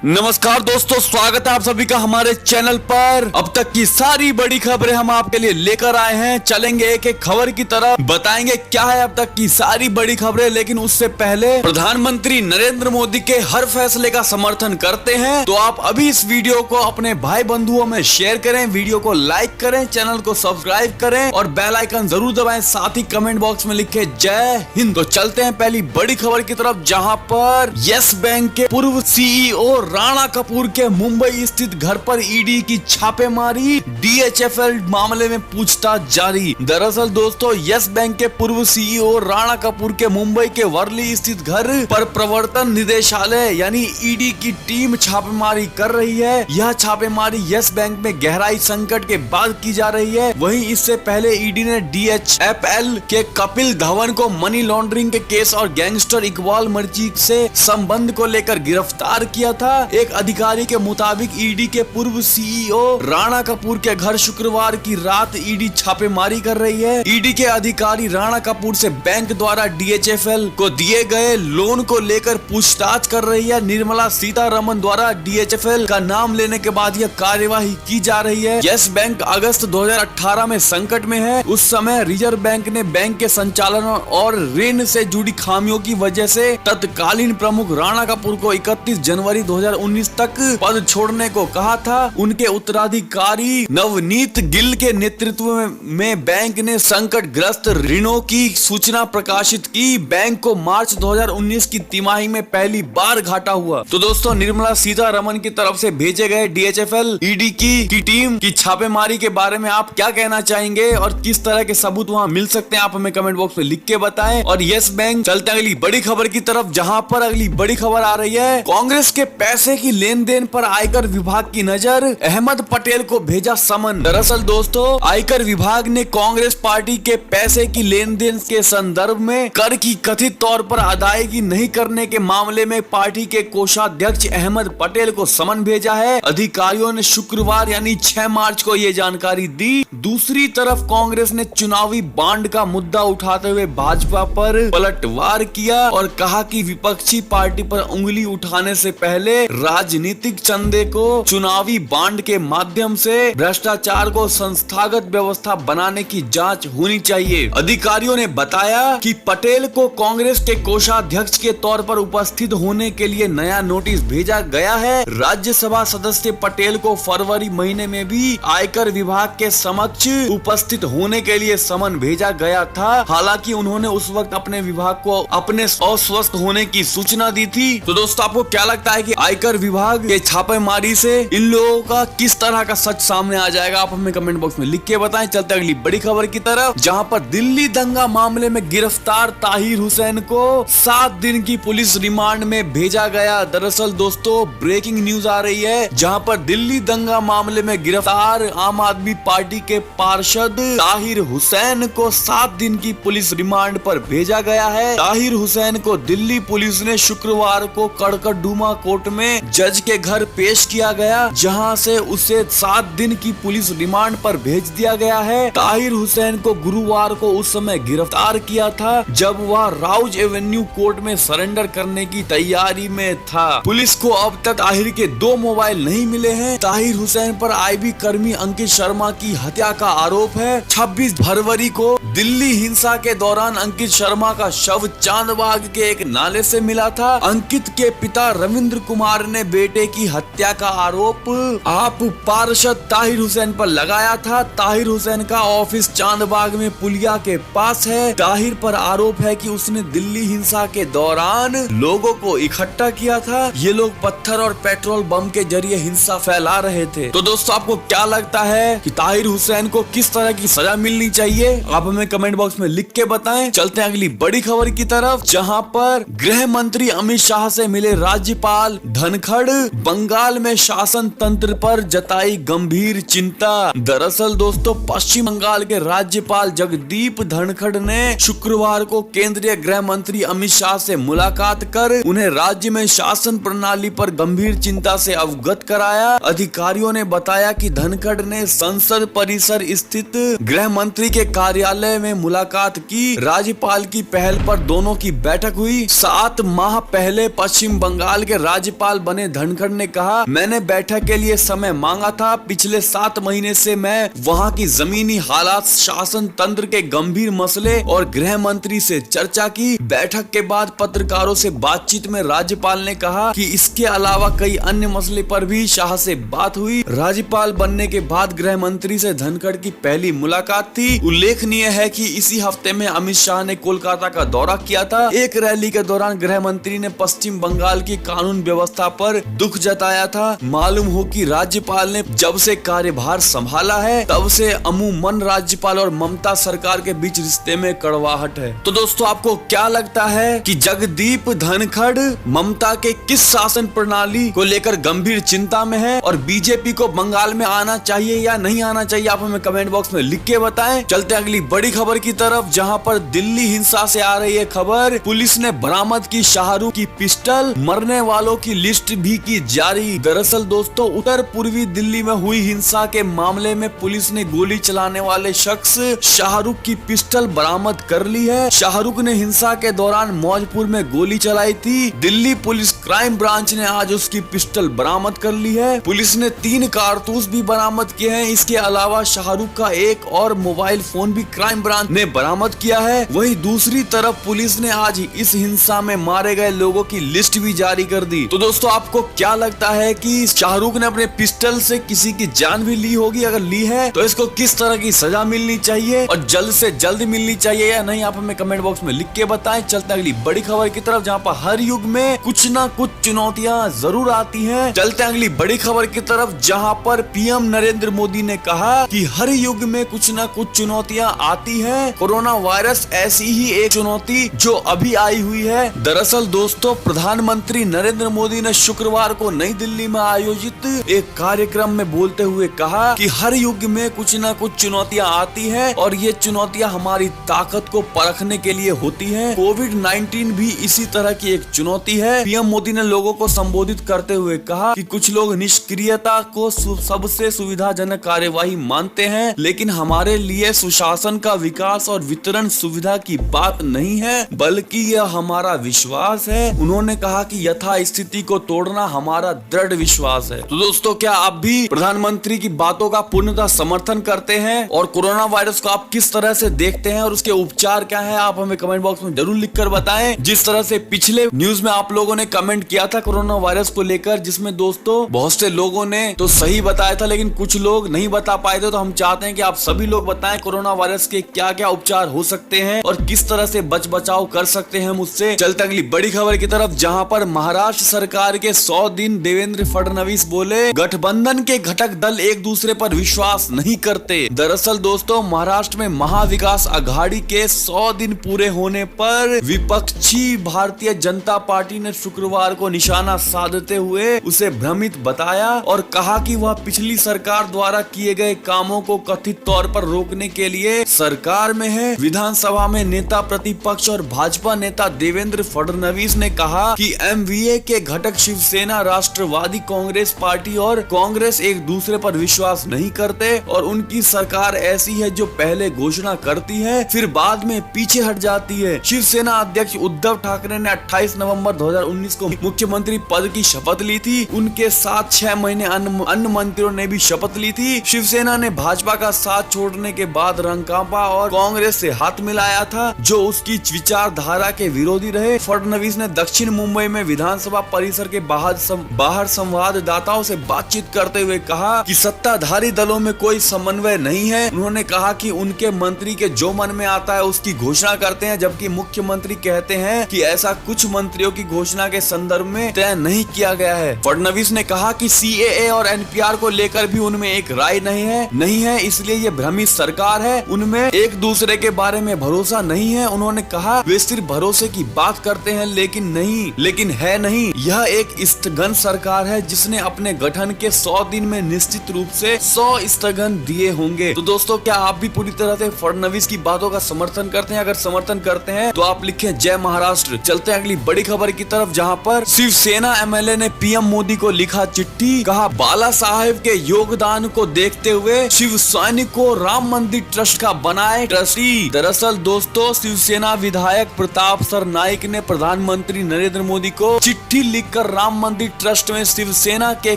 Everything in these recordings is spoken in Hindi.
नमस्कार दोस्तों, स्वागत है आप सभी का हमारे चैनल पर। अब तक की सारी बड़ी खबरें हम आपके लिए लेकर आए हैं। चलेंगे एक एक खबर की तरफ, बताएंगे क्या है अब तक की सारी बड़ी खबरें। लेकिन उससे पहले प्रधानमंत्री नरेंद्र मोदी के हर फैसले का समर्थन करते हैं, तो आप अभी इस वीडियो को अपने भाई बंधुओं में शेयर करें, वीडियो को लाइक करें, चैनल को सब्सक्राइब करें और बेल आइकन जरूर दबाएं। साथ ही कमेंट बॉक्स में लिखे जय हिंद। तो चलते हैं पहली बड़ी खबर की तरफ, जहां पर यस बैंक के पूर्व सीईओ राणा कपूर के मुंबई स्थित घर पर ईडी की छापेमारी, डीएचएफएल मामले में पूछताछ जारी। दरअसल दोस्तों, यस बैंक के पूर्व सीईओ राणा कपूर के मुंबई के वर्ली स्थित घर पर प्रवर्तन निदेशालय यानी ईडी की टीम छापेमारी कर रही है। यह छापेमारी यस बैंक में गहराई संकट के बाद की जा रही है। वहीं इससे पहले ईडी ने डीएचएफएल के कपिल धवन को मनी लॉन्ड्रिंग के केस और गैंगस्टर इकबाल मर्ची से संबंध को लेकर गिरफ्तार किया था। एक अधिकारी के मुताबिक ईडी के पूर्व सीईओ राणा कपूर के घर शुक्रवार की रात ईडी छापेमारी कर रही है। ईडी के अधिकारी राणा कपूर से बैंक द्वारा डीएचएफएल को दिए गए लोन को लेकर पूछताछ कर रही है। निर्मला सीतारमण द्वारा डीएचएफएल का नाम लेने के बाद यह कार्यवाही की जा रही है। यस बैंक अगस्त 2018 में संकट में है। उस समय रिजर्व बैंक ने बैंक के संचालन और ऋण से जुड़ी खामियों की वजह से तत्कालीन प्रमुख राणा कपूर को 31 जनवरी 2019 तक पद छोड़ने को कहा था। उनके उत्तराधिकारी नवनीत गिल के नेतृत्व में बैंक ने संकट ग्रस्त ऋणों की सूचना प्रकाशित की। बैंक को मार्च 2019 की तिमाही में पहली बार घाटा हुआ। तो दोस्तों, निर्मला सीतारमण की तरफ से भेजे गए डीएचएफएल ईडी की टीम की छापेमारी के बारे में आप क्या कहना चाहेंगे और किस तरह के सबूत वहां मिल सकते हैं, आप हमें कमेंट बॉक्स में लिख के बताएं। और यस बैंक, चलते हैं अगली बड़ी खबर की तरफ, जहां पर अगली बड़ी खबर आ रही है कांग्रेस के पैसे की लेन देन पर आयकर विभाग की नजर, अहमद पटेल को भेजा समन। दरअसल दोस्तों, आयकर विभाग ने कांग्रेस पार्टी के पैसे की लेन देन के संदर्भ में कर की कथित तौर पर अदायगी नहीं करने के मामले में पार्टी के कोषाध्यक्ष अहमद पटेल को समन भेजा है। अधिकारियों ने शुक्रवार यानी 6 मार्च को ये जानकारी दी। दूसरी तरफ कांग्रेस ने चुनावी बांड का मुद्दा उठाते हुए भाजपा पर पलटवार किया और कहा कि विपक्षी पार्टी पर उंगली उठाने से पहले राजनीतिक चंदे को चुनावी बांड के माध्यम से भ्रष्टाचार को संस्थागत व्यवस्था बनाने की जांच होनी चाहिए। अधिकारियों ने बताया कि पटेल को कांग्रेस के कोषाध्यक्ष के तौर पर उपस्थित होने के लिए नया नोटिस भेजा गया है। राज्यसभा सदस्य पटेल को फरवरी महीने में भी आयकर विभाग के समक्ष उपस्थित होने के लिए समन भेजा गया था। हालांकि उन्होंने उस वक्त अपने विभाग को अपने अस्वस्थ होने की सूचना दी थी। तो दोस्तों, आपको क्या लगता है कि आयकर विभाग के छापेमारी से इन लोगों का किस तरह का सच सामने आ जाएगा, आप हमें कमेंट बॉक्स में लिख के बताएं। चलते अगली बड़ी खबर की तरफ, जहां पर दिल्ली दंगा मामले में गिरफ्तार ताहिर हुसैन को 7 दिन की पुलिस रिमांड में भेजा गया। दरअसल दोस्तों, ब्रेकिंग न्यूज आ रही है, जहां पर दिल्ली दंगा मामले में गिरफ्तार आम आदमी पार्टी के पार्षद ताहिर हुसैन को 7 दिन की पुलिस रिमांड पर भेजा गया है। ताहिर हुसैन को दिल्ली पुलिस ने शुक्रवार को कड़कड़डूमा कोर्ट में जज के घर पेश किया गया, जहां से उसे 7 दिन की पुलिस रिमांड पर भेज दिया गया है। ताहिर हुसैन को गुरुवार को उस समय गिरफ्तार किया था जब वह राउज एवेन्यू कोर्ट में सरेंडर करने की तैयारी में था। पुलिस को अब तक ताहिर के 2 मोबाइल नहीं मिले हैं। ताहिर हुसैन पर आईबी कर्मी अंकित शर्मा की हत्या का आरोप है। 26 फरवरी को दिल्ली हिंसा के दौरान अंकित शर्मा का शव चांदबाग के एक नाले से मिला था। अंकित के पिता रविंद्र कुमार ने बेटे की हत्या का आरोप आप पार्षद ताहिर हुसैन पर लगाया था। ताहिर हुसैन का ऑफिस चांदबाग में पुलिया के पास है। ताहिर पर आरोप है कि उसने दिल्ली हिंसा के दौरान लोगों को इकट्ठा किया था। ये लोग पत्थर और पेट्रोल बम के जरिए हिंसा फैला रहे थे। तो दोस्तों, आपको क्या लगता है कि ताहिर हुसैन को किस तरह की सजा मिलनी चाहिए, आप हमें कमेंट बॉक्स में लिख के बताएं। चलते हैं अगली बड़ी खबर की तरफ, जहां पर गृह मंत्री अमित शाह से मिले राज्यपाल धनखड़, बंगाल में शासन तंत्र पर जताई गंभीर चिंता। दरअसल दोस्तों, पश्चिम बंगाल के राज्यपाल जगदीप धनखड़ ने शुक्रवार को केंद्रीय गृह मंत्री अमित शाह से मुलाकात कर उन्हें राज्य में शासन प्रणाली पर गंभीर चिंता से अवगत कराया। अधिकारियों ने बताया कि धनखड़ ने संसद परिसर स्थित गृह मंत्री के कार्यालय में मुलाकात की। राज्यपाल की पहल पर दोनों की बैठक हुई। 7 माह पहले पश्चिम बंगाल के राज्यपाल राज्यपाल बने धनखड़ ने कहा, मैंने बैठक के लिए समय मांगा था। पिछले 7 महीने से मैं वहां की जमीनी हालात, शासन तंत्र के गंभीर मसले और गृह मंत्री से चर्चा की। बैठक के बाद पत्रकारों से बातचीत में राज्यपाल ने कहा कि इसके अलावा कई अन्य मसले पर भी शाह से बात हुई। राज्यपाल बनने के बाद गृह मंत्री से धनखड़ की पहली मुलाकात थी। उल्लेखनीय है कि इसी हफ्ते में अमित शाह ने कोलकाता का दौरा किया था। एक रैली के दौरान गृह मंत्री ने पश्चिम बंगाल की कानून व्यवस्था पर दुख जताया था। मालूम हो कि राज्यपाल ने जब से कार्यभार संभाला है तब से अमूमन राज्यपाल और ममता सरकार के बीच रिश्ते में कड़वाहट है। तो दोस्तों, आपको क्या लगता है कि जगदीप धनखड़ ममता के किस शासन प्रणाली को लेकर गंभीर चिंता में है और बीजेपी को बंगाल में आना चाहिए या नहीं आना चाहिए? आप हमें कमेंट बॉक्स में लिख के बताएं। चलते हैं अगली बड़ी खबर की तरफ, जहां पर दिल्ली हिंसा से आ रही है खबर। पुलिस ने बरामद की शाहरुख की पिस्टल, मरने वालों की लिस्ट भी की जारी। दरअसल दोस्तों, उत्तर पूर्वी दिल्ली में हुई हिंसा के मामले में पुलिस ने गोली चलाने वाले शख्स शाहरुख की पिस्टल बरामद कर ली है। शाहरुख ने हिंसा के दौरान मौजपुर में गोली चलाई थी। दिल्ली पुलिस क्राइम ब्रांच ने आज उसकी पिस्टल बरामद कर ली है। पुलिस ने 3 कारतूस भी बरामद किए हैं। इसके अलावा शाहरुख का एक और मोबाइल फोन भी क्राइम ब्रांच ने बरामद किया है। वहीं दूसरी तरफ पुलिस ने आज इस हिंसा में मारे गए लोगों की लिस्ट भी जारी कर दी। तो दोस्तों, आपको क्या लगता है कि शाहरुख ने अपने पिस्टल से किसी की जान भी ली होगी? अगर ली है तो इसको किस तरह की सजा मिलनी चाहिए और जल्द से जल्द मिलनी चाहिए या नहीं? आप हमें कमेंट बॉक्स में लिख के बताएं। चलते अगली बड़ी खबर की तरफ, जहां पर हर युग में कुछ ना कुछ चुनौतियां जरूर आती हैं। चलते अगली बड़ी खबर की तरफ, जहां पर पीएम नरेंद्र मोदी ने कहा कि हर युग में कुछ ना कुछ चुनौतियां आती हैं। कोरोना वायरस ऐसी ही एक चुनौती जो अभी आई हुई है। दरअसल दोस्तों, प्रधानमंत्री नरेंद्र मोदी ने शुक्रवार को नई दिल्ली में आयोजित एक कार्यक्रम में बोलते हुए कहा कि हर युग में कुछ ना कुछ चुनौतियां आती हैं और ये चुनौतियां हमारी ताकत को परखने के लिए होती हैं। कोविड-19 भी इसी तरह की एक चुनौती है। पीएम मोदी ने लोगों को संबोधित करते हुए कहा कि कुछ लोग निष्क्रियता को सबसे सुविधाजनक कार्यवाही मानते हैं, लेकिन हमारे लिए सुशासन का विकास और वितरण सुविधा की बात नहीं है, बल्कि यह हमारा विश्वास है। उन्होंने कहा कि यथा स्थिति को तोड़ना हमारा दृढ़ विश्वास है। तो दोस्तों, क्या आप भी प्रधानमंत्री की बातों का पूर्णतः समर्थन करते हैं और कोरोना वायरस को आप किस तरह से देखते हैं और उसके उपचार क्या है? आप हमें कमेंट बॉक्स में जरूर लिखकर बताएं। जिस तरह से पिछले न्यूज में आप लोगों ने कमेंट किया था कोरोना वायरस को लेकर, जिसमें दोस्तों बहुत से लोगों ने तो सही बताया था लेकिन कुछ लोग नहीं बता पाए थे, तो हम चाहते हैं कि आप सभी लोग बताएं कोरोना वायरस के क्या क्या उपचार हो सकते हैं और किस तरह से बचाव कर सकते हैं मुझसे। चलते अगली बड़ी खबर की तरफ, जहां पर महाराष्ट्र सरकार के 100 दिन देवेंद्र फडणवीस बोले, गठबंधन के घटक दल एक दूसरे पर विश्वास नहीं करते। दरअसल दोस्तों, महाराष्ट्र में महाविकास आघाड़ी के 100 दिन पूरे होने पर विपक्षी भारतीय जनता पार्टी ने शुक्रवार को निशाना साधते हुए उसे भ्रमित बताया और कहा कि वह पिछली सरकार द्वारा किए गए कामों को कथित तौर पर रोकने के लिए सरकार में है। विधानसभा में नेता प्रतिपक्ष और भाजपा नेता देवेंद्र फडणवीस ने कहा कि एमवीए के घटक शिवसेना, राष्ट्रवादी कांग्रेस पार्टी और कांग्रेस एक दूसरे पर विश्वास नहीं करते और उनकी सरकार ऐसी है जो पहले घोषणा करती है फिर बाद में पीछे हट जाती है। शिवसेना अध्यक्ष उद्धव ठाकरे ने 28 नवंबर 2019 को मुख्यमंत्री पद की शपथ ली थी। उनके साथ 6 महीने अन्य मंत्रियों ने भी शपथ ली थी। शिवसेना ने भाजपा का साथ छोड़ने के बाद रंकापा और कांग्रेस से हाथ मिलाया था, जो उसकी विचारधारा के विरोधी रहे। फडणवीस ने दक्षिण मुंबई में विधानसभा परिसर के बाहर संवाददाताओं से बातचीत करते हुए कहा कि सत्ताधारी दलों में कोई समन्वय नहीं है। उन्होंने कहा कि उनके मंत्री के जो मन में आता है उसकी घोषणा करते हैं, जबकि मुख्यमंत्री कहते हैं कि ऐसा कुछ मंत्रियों की घोषणा के संदर्भ में तय नहीं किया गया है। फडणवीस ने कहा कि सीएए और एनपीआर को लेकर भी उनमें एक राय नहीं है, इसलिए ये भ्रमित सरकार है, उनमें एक दूसरे के बारे में भरोसा नहीं है। उन्होंने कहा वे सिर्फ भरोसे की बात करते हैं लेकिन है नहीं। यह एक स्थगन सरकार है जिसने अपने गठन के 100 दिन में निश्चित रूप से 100 स्थगन दिए होंगे। तो दोस्तों, क्या आप भी पूरी तरह से फडणवीस की बातों का समर्थन करते हैं? अगर समर्थन करते हैं तो आप लिखें जय महाराष्ट्र। चलते हैं अगली बड़ी खबर की तरफ, जहां पर शिवसेना एमएलए ने पीएम मोदी को लिखा चिट्ठी, कहा बाला साहेब के योगदान को देखते हुए शिव सैनिक को राम मंदिर ट्रस्ट का बनाए ट्रस्टी। दरअसल दोस्तों, शिवसेना विधायक प्रताप सर नाइक ने प्रधानमंत्री नरेंद्र मोदी को चिट्ठी लिखकर लेकर राम मंदिर ट्रस्ट में शिवसेना के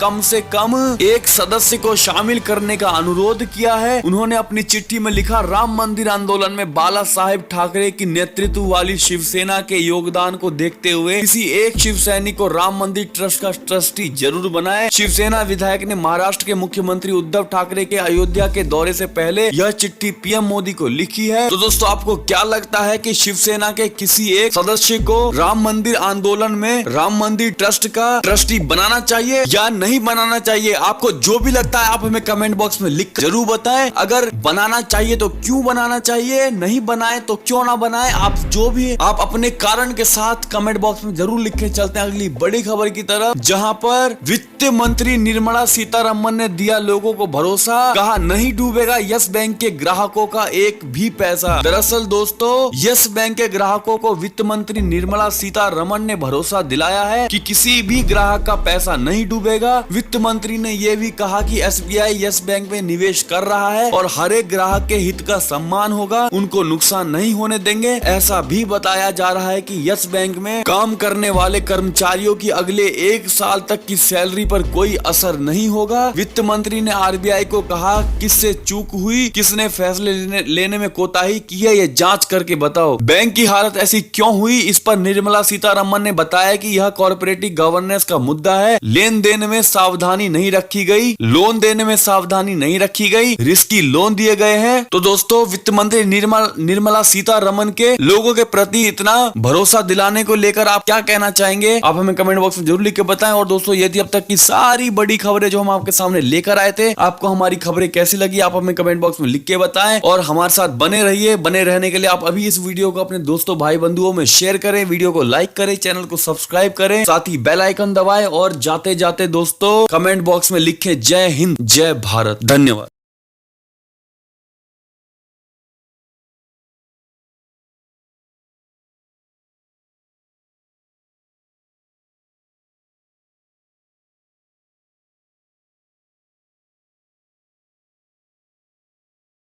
कम से कम एक सदस्य को शामिल करने का अनुरोध किया है। उन्होंने अपनी चिट्ठी में लिखा, राम मंदिर आंदोलन में बाला साहेब ठाकरे की नेतृत्व वाली शिवसेना के योगदान को देखते हुए किसी एक शिवसैनिक को राम मंदिर ट्रस्ट का ट्रस्टी जरूर बनाए। शिवसेना विधायक ने महाराष्ट्र के मुख्यमंत्री उद्धव ठाकरे के अयोध्या के दौरे से पहले यह चिट्ठी पीएम मोदी को लिखी है। तो दोस्तों, आपको क्या लगता है कि शिवसेना के किसी एक सदस्य को राम मंदिर आंदोलन में राम मंदिर ट्रस्ट का ट्रस्टी बनाना चाहिए या नहीं बनाना चाहिए? आपको जो भी लगता है आप हमें कमेंट बॉक्स में लिख जरूर बताएं। अगर बनाना चाहिए तो क्यों बनाना चाहिए, नहीं बनाए तो क्यों ना बनाए, आप जो भी आप अपने कारण के साथ कमेंट बॉक्स में जरूर लिख के चलते हैं अगली बड़ी खबर की तरफ, जहां पर वित्त मंत्री निर्मला सीतारमण ने दिया लोगों को भरोसा, कहा नहीं डूबेगा यस बैंक के ग्राहकों का एक भी पैसा। दरअसल दोस्तों, यस बैंक के ग्राहकों को वित्त मंत्री निर्मला सीतारमण ने भरोसा दिलाया है कि किसी भी ग्राहक का पैसा नहीं डूबेगा। वित्त मंत्री ने यह भी कहा कि एसबीआई यस बैंक में निवेश कर रहा है और हर एक ग्राहक के हित का सम्मान होगा, उनको नुकसान नहीं होने देंगे। ऐसा भी बताया जा रहा है कि यस बैंक में काम करने वाले कर्मचारियों की अगले 1 साल तक की सैलरी पर कोई असर नहीं होगा। वित्त मंत्री ने आरबीआई को कहा, किससे चूक हुई, किसने फैसले लेने में कोताही की है, ये जांच करके बताओ। बैंक की हालत ऐसी क्यों हुई, इस पर निर्मला सीतारमण ने बताया कि यह कॉर्पोरेटिव गवर्नेंस का मुद्दा है। लेन देन में सावधानी नहीं रखी गई, लोन देने में सावधानी नहीं रखी गई, रिस्की लोन दिए गए हैं। तो दोस्तों, वित्त मंत्री निर्मला सीतारमण के लोगों के प्रति इतना भरोसा दिलाने को लेकर आप क्या कहना चाहेंगे? आप हमें कमेंट बॉक्स में जरूर लिख के बताएं। और दोस्तों, ये थी अब तक की सारी बड़ी खबरें जो हम आपके सामने लेकर आए थे। आपको हमारी खबरें कैसी लगी आप हमें कमेंट बॉक्स में लिख के बताएं और हमारे साथ बने रहिए। बने रहने के लिए आप अभी इस वीडियो को अपने दोस्तों भाई बंधुओं में शेयर करें, वीडियो को लाइक करें, चैनल को सब्सक्राइब करें, साथ ही बेल आइकन दबाएं और जाते जाते दोस्तों कमेंट बॉक्स में लिखें जय हिंद जय भारत। धन्यवाद।